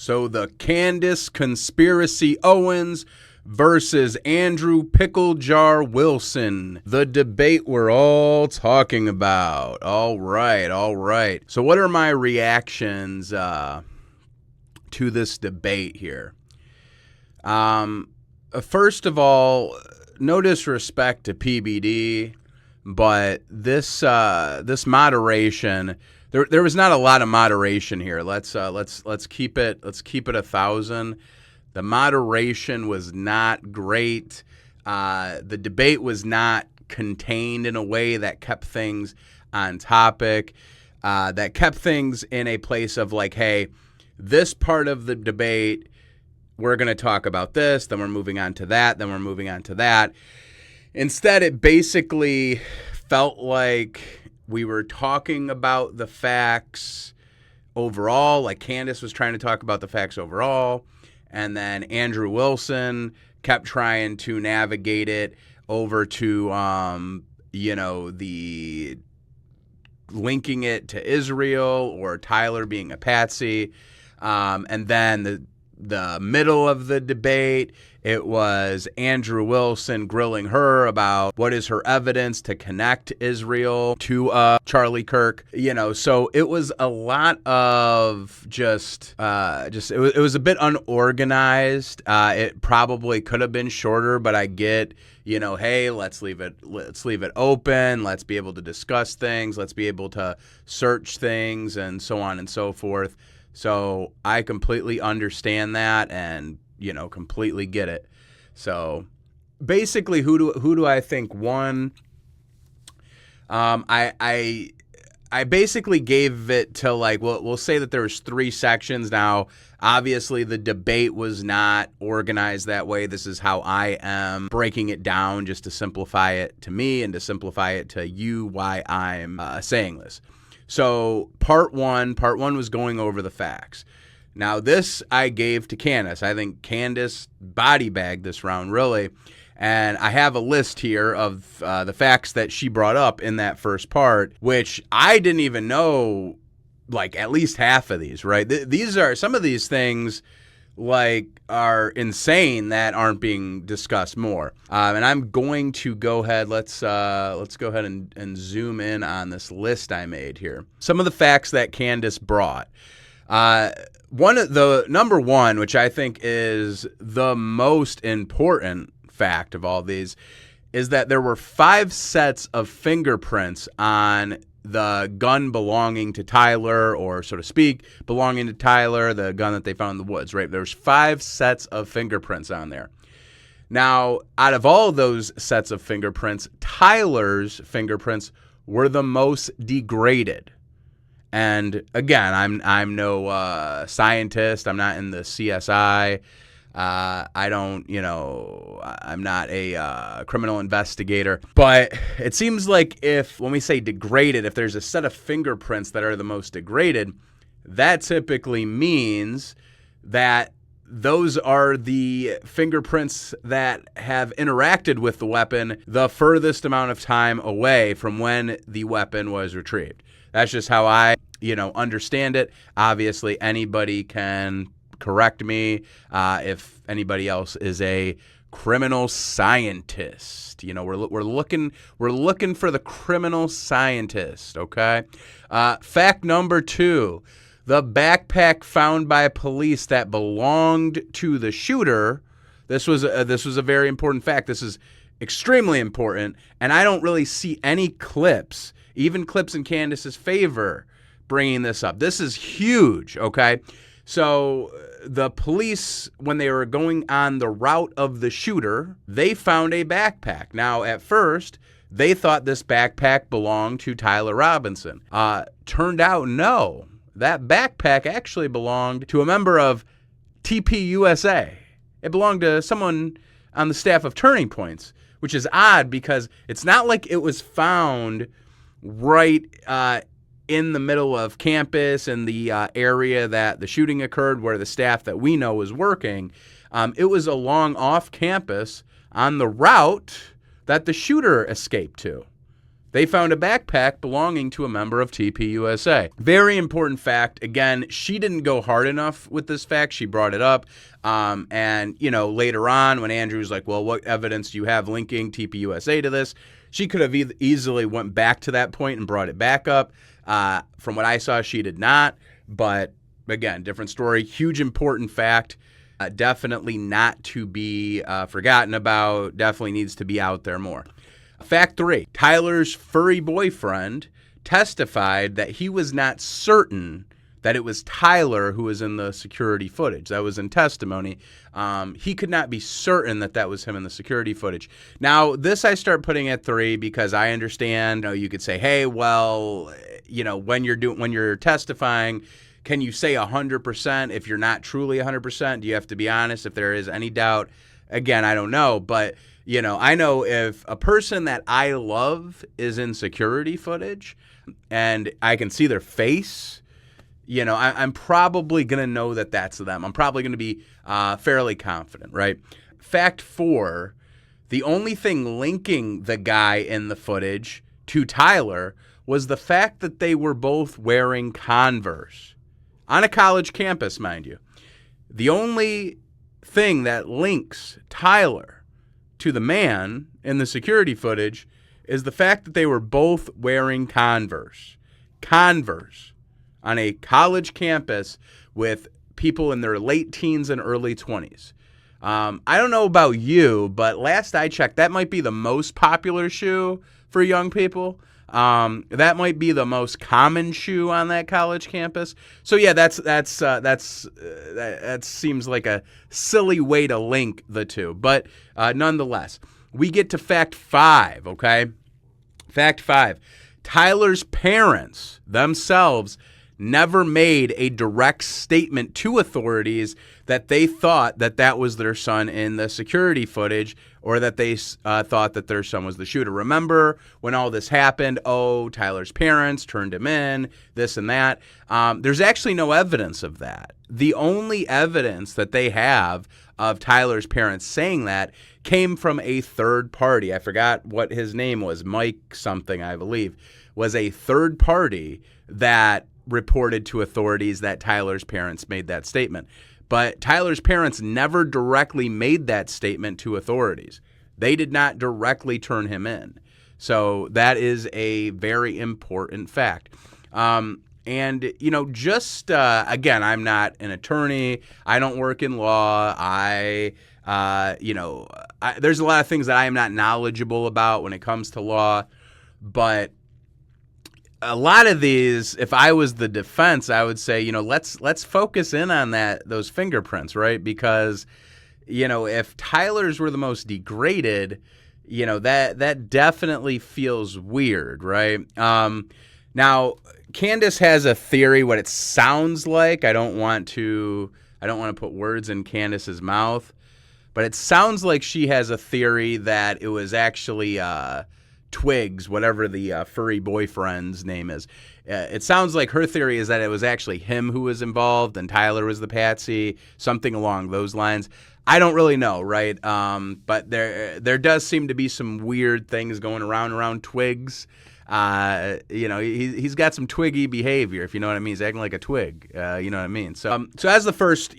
So the Candace Conspiracy Owens versus Andrew Pickle Jar Wilson. The debate we're all talking about. All right. So what are my reactions to this debate here? First of all, no disrespect to PBD, but this moderation, there was not a lot of moderation here. Let's keep it 1,000. The moderation was not great. The debate was not contained in a way that kept things on topic, that kept things in a place of like, hey, this part of the debate, we're going to talk about this, then we're moving on to that, then we're moving on to that. Instead, it basically felt like we were talking about the facts overall, like Candace was trying to talk about the facts overall, and then Andrew Wilson kept trying to navigate it over to, the linking it to Israel or Tyler being a patsy. And then the middle of the debate, it was Andrew Wilson grilling her about what is her evidence to connect Israel to Charlie Kirk. So it was a lot of it was a bit unorganized. It probably could have been shorter, but I get, hey, let's leave it open. Let's be able to discuss things. Let's be able to search things and so on and so forth. So I completely understand that and, completely get it. So basically, who do I think won? I basically gave it to we'll say that there was 3 sections. Now, obviously, the debate was not organized that way. This is how I am breaking it down just to simplify it to me and to simplify it to you why I'm saying this. So part one was going over the facts. Now this I gave to Candace. I think Candace body bagged this round really. And I have a list here of the facts that she brought up in that first part, which I didn't even know at least half of these, right? These are some of these things are insane that aren't being discussed more. And I'm going to go ahead. Let's go ahead and zoom in on this list I made here. Some of the facts that Candace brought. Number one, which I think is the most important fact of all these, is that there were 5 sets of fingerprints on the gun belonging to Tyler, or so to speak, belonging to Tyler, the gun that they found in the woods, right? There's 5 sets of fingerprints on there. Now, out of all those sets of fingerprints, Tyler's fingerprints were the most degraded. And again, I'm no scientist. I'm not in the CSI. I'm not a criminal investigator, but it seems like when we say degraded, if there's a set of fingerprints that are the most degraded, that typically means that those are the fingerprints that have interacted with the weapon the furthest amount of time away from when the weapon was retrieved. That's just how I, understand it. Obviously, anybody can correct me if anybody else is a criminal scientist. We're looking for the criminal scientist. Okay. Fact number 2: the backpack found by police that belonged to the shooter. This was a very important fact. This is extremely important, and I don't really see any clips, even clips in Candace's favor, bringing this up. This is huge. Okay. So the police, when they were going on the route of the shooter, they found a backpack. Now, at first, they thought this backpack belonged to Tyler Robinson. Turned out, no. That backpack actually belonged to a member of TPUSA. It belonged to someone on the staff of Turning Points, which is odd because it's not like it was found right in the middle of campus in the area that the shooting occurred, where the staff that we know was working. It was along off campus on the route that the shooter escaped to. They found a backpack belonging to a member of TPUSA. Very important fact. Again, she didn't go hard enough with this fact. She brought it up. And, later on when Andrew's like, well, what evidence do you have linking TPUSA to this? She could have easily went back to that point and brought it back up. From what I saw, she did not. But, again, different story. Huge important fact. Definitely not to be forgotten about. Definitely needs to be out there more. Fact 3, Tyler's furry boyfriend testified that he was not certain that it was Tyler who was in the security footage. That was in testimony. He could not be certain that that was him in the security footage. Now, this I start putting at 3 because I understand, you could say, hey, well, when you're testifying, can you say 100% if you're not truly 100%? Do you have to be honest if there is any doubt? Again, I don't know, but I know if a person that I love is in security footage and I can see their face, I'm probably going to know that that's them. I'm probably going to be fairly confident, right? Fact 4, the only thing linking the guy in the footage to Tyler was the fact that they were both wearing Converse on a college campus, mind you. The only thing that links Tyler to the man in the security footage is the fact that they were both wearing Converse on a college campus with people in their late teens and early 20s. I don't know about you, but last I checked, that might be the most popular shoe for young people. That might be the most common shoe on that college campus. So yeah, that seems like a silly way to link the two, but nonetheless, we get to fact 5. Okay, fact 5: Tyler's parents themselves never made a direct statement to authorities that they thought that was their son in the security footage, or that they thought that their son was the shooter. Remember when all this happened? Oh, Tyler's parents turned him in, this and that. There's actually no evidence of that. The only evidence that they have of Tyler's parents saying that came from a third party. I forgot what his name was. Mike something, I believe, was a third party that reported to authorities that Tyler's parents made that statement. But Tyler's parents never directly made that statement to authorities. They did not directly turn him in. So that is a very important fact. And, again, I'm not an attorney. I don't work in law. There's a lot of things that I am not knowledgeable about when it comes to law. But a lot of these, if I was the defense, I would say, let's focus in on those fingerprints, right? Because, if Tyler's were the most degraded, that definitely feels weird, right? Now, Candace has a theory, what it sounds like. I don't want to put words in Candace's mouth, but it sounds like she has a theory that it was actually Twigs, whatever the furry boyfriend's name is. It sounds like her theory is that it was actually him who was involved and Tyler was the patsy, something along those lines. I don't really know, right? But there does seem to be some weird things going around Twigs. He's got some twiggy behavior, if you know what I mean. He's acting like a twig, you know what I mean? So as the first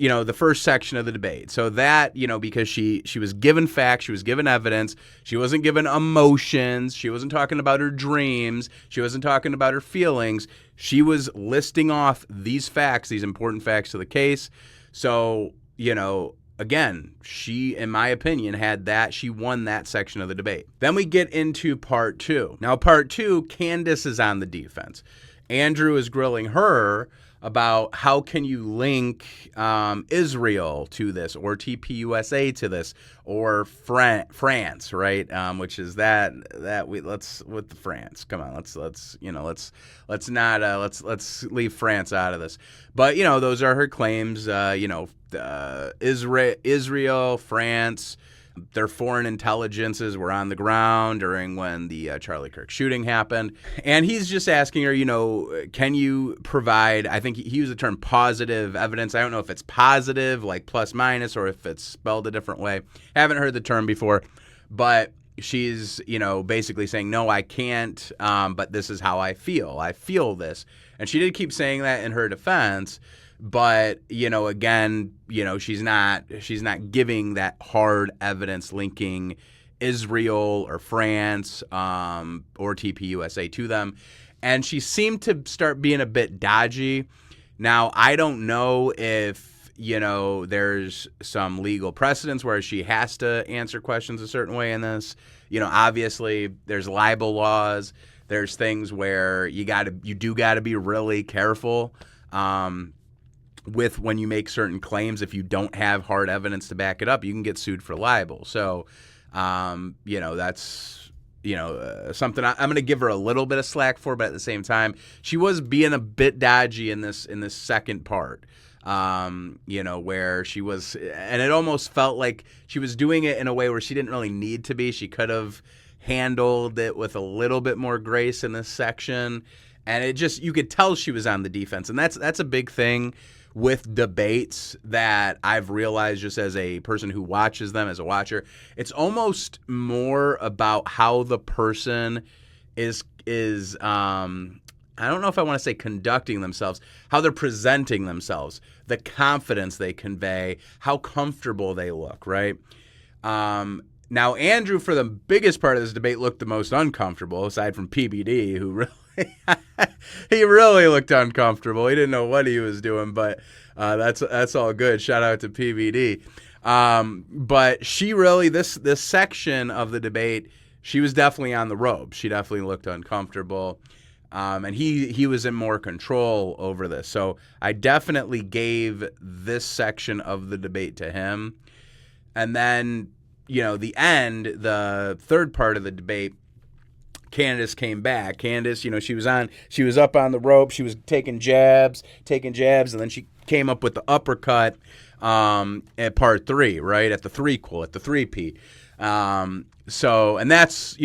section of the debate. So that, because she was given facts, she was given evidence, she wasn't given emotions, she wasn't talking about her dreams, she wasn't talking about her feelings. She was listing off these facts, these important facts to the case. So, again, she, in my opinion, she won that section of the debate. Then we get into part 2. Now, part 2, Candace is on the defense. Andrew is grilling her about how can you link Israel to this, or TPUSA to this, or France, right? Which is let's with the France. Come on, let's leave France out of this. But those are her claims. Israel, France, their foreign intelligences were on the ground during when the Charlie Kirk shooting happened. And he's just asking her, can you provide, I think he used the term positive evidence. I don't know if it's positive, like plus minus, or if it's spelled a different way. Haven't heard the term before. But she's, basically saying, no, I can't, but this is how I feel. I feel this. And she did keep saying that in her defense. But, again, she's not giving that hard evidence linking Israel or France or TPUSA to them. And she seemed to start being a bit dodgy. Now, I don't know if, there's some legal precedence where she has to answer questions a certain way in this. Obviously, there's libel laws. There's things where you do got to be really careful with when you make certain claims. If you don't have hard evidence to back it up, you can get sued for libel. So, that's something I'm going to give her a little bit of slack for, but at the same time, she was being a bit dodgy in this second part. Where she was, and it almost felt like she was doing it in a way where she didn't really need to be. She could have handled it with a little bit more grace in this section, and it just, you could tell she was on the defense. And that's a big thing with debates that I've realized just as a person who watches them, as a watcher. It's almost more about how the person is I don't know if I want to say conducting themselves, how they're presenting themselves, the confidence they convey, how comfortable they look, right? Now, Andrew, for the biggest part of this debate, looked the most uncomfortable, aside from PBD, who really, he really looked uncomfortable. He didn't know what he was doing, but that's all good. Shout out to PBD. But she really, this section of the debate, she was definitely on the ropes. She definitely looked uncomfortable. And he was in more control over this. So I definitely gave this section of the debate to him. And then, the end, the third part of the debate, Candace came back. Candace, she was up on the rope. She was taking jabs, and then she came up with the uppercut at part 3, right? At the 3-quil, at the 3P. So, and that's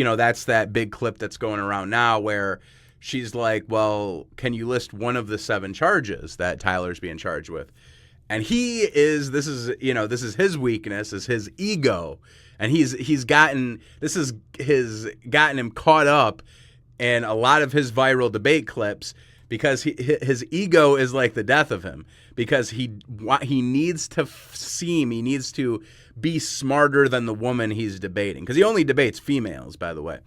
that big clip that's going around now where she's like, well, can you list one of the 7 charges that Tyler's being charged with? And this is his weakness, is his ego. And he's gotten him caught up in a lot of his viral debate clips because his ego is like the death of him, because he needs to be smarter than the woman he's debating, because he only debates females, by the way.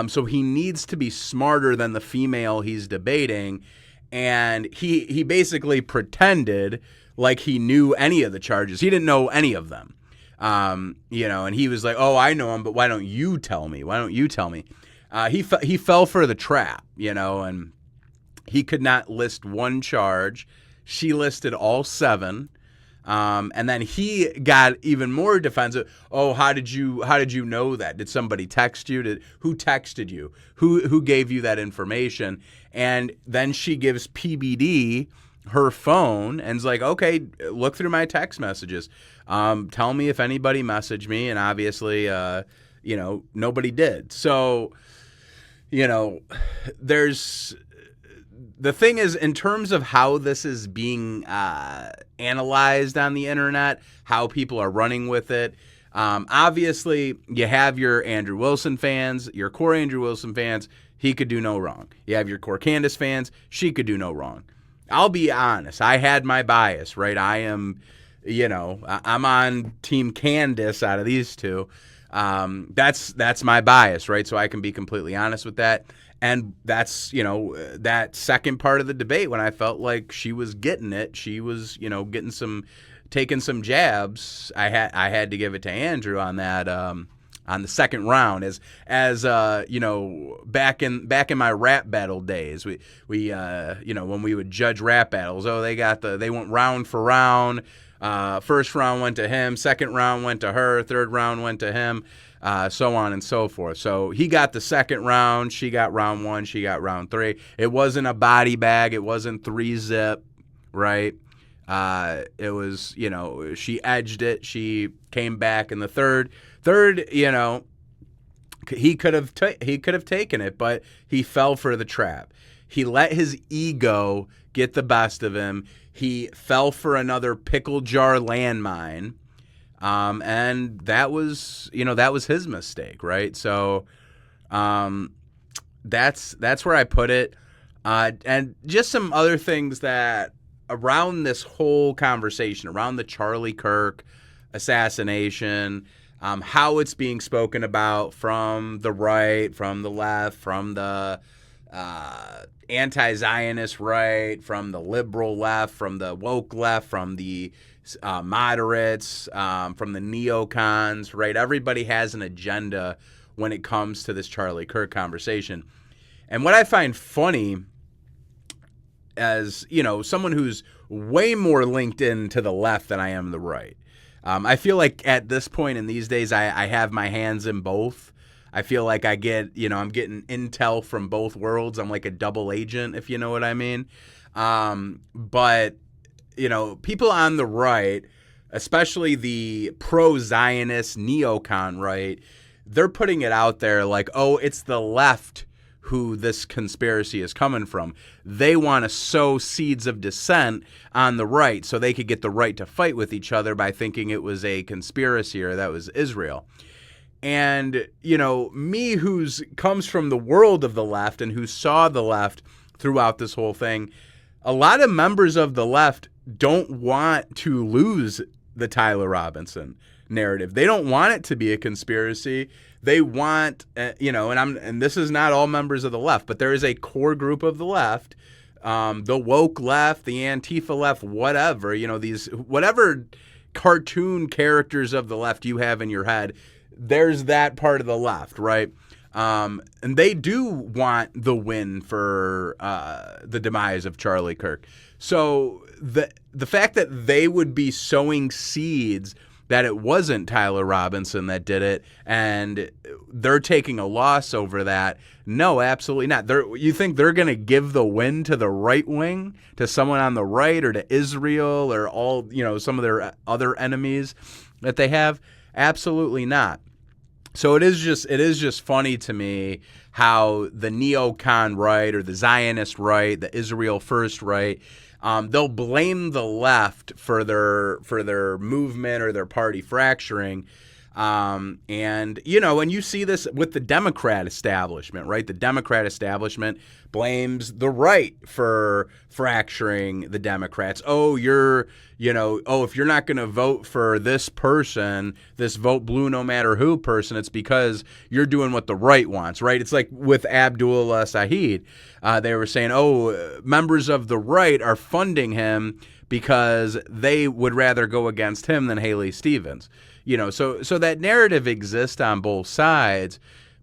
So he needs to be smarter than the female he's debating, and he basically pretended like he knew any of the charges. He didn't know any of them, and he was like, "Oh, I know them, but why don't you tell me? He fell for the trap, and he could not list one charge. She listed all 7. And then he got even more defensive. Oh, how did you know that? Did somebody text you? Who texted you? Who gave you that information? And then she gives PBD her phone and's like, okay, look through my text messages. Tell me if anybody messaged me. And obviously, nobody did. So, the thing is, in terms of how this is being analyzed on the internet, how people are running with it, obviously you have your Andrew Wilson fans, your core Andrew Wilson fans, he could do no wrong. You have your core Candace fans, she could do no wrong. I'll be honest, I had my bias, right? I am, I'm on Team Candace out of these two. That's my bias, right? So I can be completely honest with that. And that's, that second part of the debate when I felt like she was getting it. She was, taking some jabs. I had to give it to Andrew on that, on the second round. As back in my rap battle days, we when we would judge rap battles, they went round for round. First round went to him, second round went to her, third round went to him. So on and so forth. So he got the second round. She got round 1. She got round 3. It wasn't a body bag. It wasn't 3-zip, right? It was, she edged it. She came back in the third, he could have taken it, but he fell for the trap. He let his ego get the best of him. He fell for another pickle jar landmine. And that was his mistake, right? So that's where I put it. And just some other things that around this whole conversation, around the Charlie Kirk assassination, how it's being spoken about from the right, from the left, from the anti-Zionist right, from the liberal left, from the woke left, from the moderates, from the neocons, right? Everybody has an agenda when it comes to this Charlie Kirk conversation. And what I find funny, as someone who's way more linked in to the left than I am the right, I feel like at this point in these days, I have my hands in both. I feel like I get, I'm getting intel from both worlds. I'm like a double agent, if you know what I mean. But people on the right, especially the pro-Zionist neocon right, they're putting it out there like, oh, it's the left who this conspiracy is coming from. They want to sow seeds of dissent on the right so they could get the right to fight with each other by thinking it was a conspiracy or that was Israel. And, me who's comes from the world of the left and who saw the left throughout this whole thing, a lot of members of the left don't want to lose the Tyler Robinson narrative. They don't want it to be a conspiracy. They want, and this is not all members of the left, but there is a core group of the left, the woke left, the Antifa left, whatever, these whatever cartoon characters of the left you have in your head, there's that part of the left, right? And they do want the win for the demise of Charlie Kirk. So the fact that they would be sowing seeds that it wasn't Tyler Robinson that did it, and they're taking a loss over that. No, absolutely not. You think they're going to give the win to the right wing, to someone on the right, or to Israel, or all some of their other enemies that they have? Absolutely not. So it is just funny to me how the neocon right, or the Zionist right, the Israel first right, they'll blame the left for their movement or their party fracturing. And you see this with the Democrat establishment, right? The Democrat establishment blames the right for fracturing the Democrats. Oh, if you're not going to vote for this person, this vote blue no matter who person, it's because you're doing what the right wants, right? It's like with Abdul Sahid. They were saying, members of the right are funding him because they would rather go against him than Haley Stevens. So that narrative exists on both sides.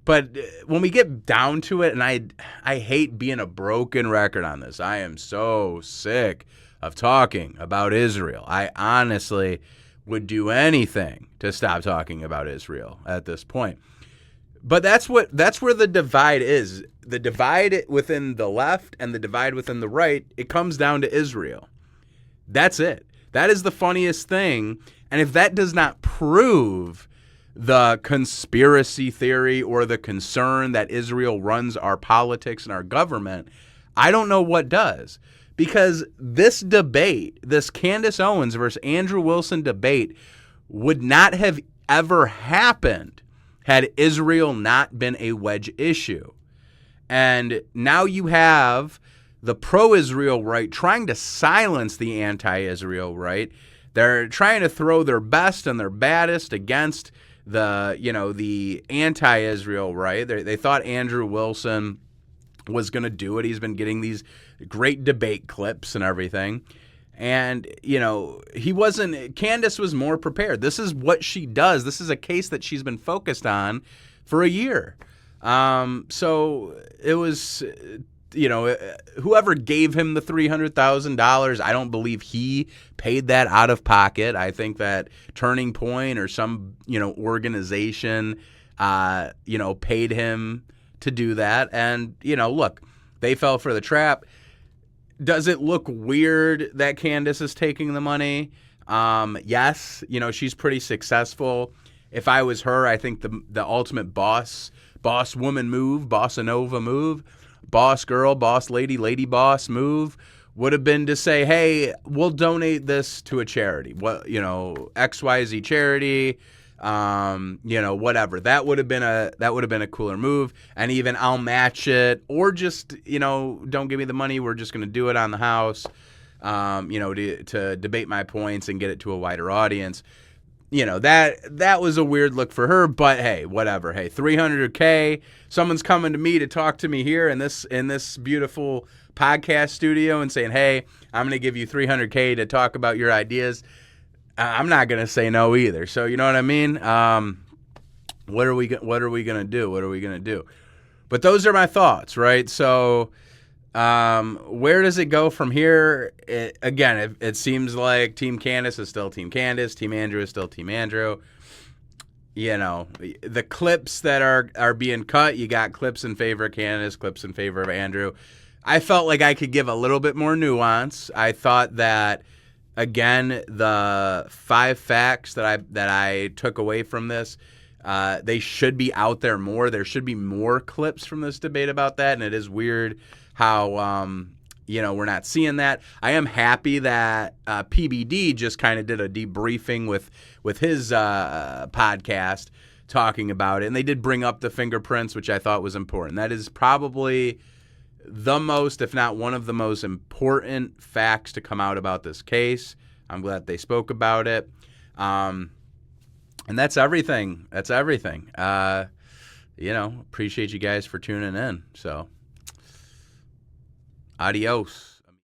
But when we get down to it, and I hate being a broken record on this. I am so sick of talking about Israel. I honestly would do anything to stop talking about Israel at this point. But that's where the divide is. The divide within the left and the divide within the right, it comes down to Israel. That's it. That is the funniest thing. And if that does not prove the conspiracy theory or the concern that Israel runs our politics and our government, I don't know what does. Because this debate, this Candace Owens versus Andrew Wilson debate, would not have ever happened had Israel not been a wedge issue. And now you have the pro-Israel right trying to silence the anti-Israel right. They're trying to throw their best and their baddest against the anti-Israel right. They thought Andrew Wilson was going to do it. He's been getting these great debate clips and everything. And, he wasn't. Candace was more prepared. This is what she does. This is a case that she's been focused on for a year. So it was, whoever gave him the $300,000, I don't believe he paid that out of pocket. I think that Turning Point or some, organization, paid him to do that. And, look, they fell for the trap. Does it look weird that Candace is taking the money? Yes. She's pretty successful. If I was her, I think the ultimate boss woman move, bossa nova move, boss girl, boss lady, lady boss move would have been to say, hey, we'll donate this to a charity. What, XYZ charity, whatever. That would have been a cooler move. And even I'll match it, or just, don't give me the money. We're just going to do it on the house, to debate my points and get it to a wider audience. That was a weird look for her, but hey, whatever. Hey, $300K. Someone's coming to me to talk to me here in this beautiful podcast studio and saying, hey, I'm going to give you $300K to talk about your ideas. I'm not going to say no either. So you know what I mean? What are we going to do? What are we going to do? But those are my thoughts, right? So where does it go from here? It seems like Team Candace is still Team Candace. Team Andrew is still Team Andrew. The clips that are being cut, you got clips in favor of Candace, clips in favor of Andrew. I felt like I could give a little bit more nuance. I thought that, again, the 5 facts that I took away from this, they should be out there more. There should be more clips from this debate about that, and it is weird how we're not seeing that. I am happy that PBD just kind of did a debriefing with his podcast talking about it, and they did bring up the fingerprints, which I thought was important. That is probably the most, if not one of the most important facts to come out about this case. I'm glad they spoke about it. And that's everything. Appreciate you guys for tuning in. So, adios.